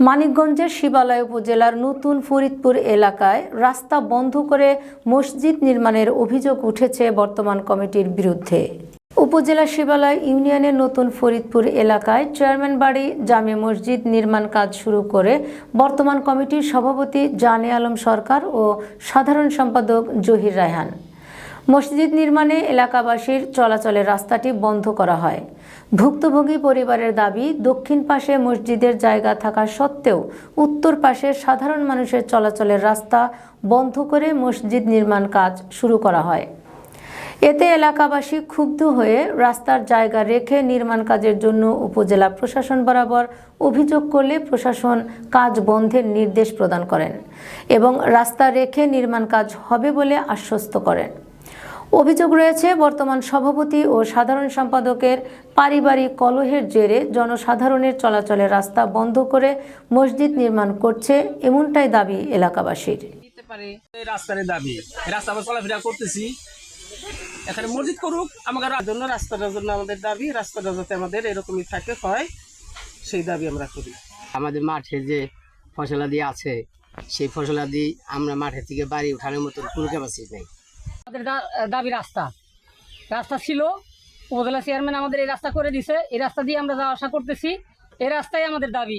মানিকগঞ্জের শিবালয় উপজেলার নতুন ফরিদপুর এলাকায় রাস্তা বন্ধ করে মসজিদ নির্মাণের অভিযোগ উঠেছে বর্তমান কমিটির বিরুদ্ধে। উপজেলা শিবালয় ইউনিয়নের নতুন ফরিদপুর এলাকায় চেয়ারম্যান বাড়ি জামে মসজিদ নির্মাণ কাজ শুরু করে বর্তমান কমিটির সভাপতি জানে আলম সরকার ও সাধারণ সম্পাদক জহির রায়হান। মসজিদ নির্মাণে এলাকাবাসীর চলাচলের রাস্তাটি বন্ধ করা হয়। ভুক্তভোগী পরিবারের দাবি, দক্ষিণ পাশে মসজিদের জায়গা থাকা সত্ত্বেও উত্তর পাশে সাধারণ মানুষের চলাচলের রাস্তা বন্ধ করে মসজিদ নির্মাণ কাজ শুরু করা হয়। এতে এলাকাবাসী ক্ষুব্ধ হয়ে রাস্তার জায়গা রেখে নির্মাণ কাজের জন্য উপজেলা প্রশাসন বরাবর অভিযোগ করলে প্রশাসন কাজ বন্ধের নির্দেশ প্রদান করেন এবং রাস্তা রেখে নির্মাণ কাজ হবে বলে আশ্বস্ত করেন। অভিযোগ রয়েছে, বর্তমান সভাপতি ও সাধারণ সম্পাদকের পারিবারিক কলহের জেরে জনসাধারণের চলাচলের রাস্তা বন্ধ করে মসজিদ নির্মাণ করছে, এমনটাই দাবি এলাকাবাসীর। রাস্তার দাবি, রাস্তা আমরা চলাফেরা করতেছি, এখানে মসজিদ করুক, আমাদের জন্য রাস্তাটার জন্য আমাদের দাবি, রাস্তাটা যাতে আমাদের এরকমই থাকে হয় সেই দাবি আমরা করি। আমাদের মাঠে যে ফসলাদি আছে সেই ফসলাদি আমরা মাঠের থেকে বাড়ি উঠানোর মতো কোনো ক্যাপাসিটি নেই। আমাদের দাবি রাস্তা ছিল, উপজেলা চেয়ারম্যান আমাদের এই রাস্তা করে দিছে, এই রাস্তা দিয়ে আমরা যাওয়া আসা করতেছি, এই রাস্তাই আমাদের দাবি।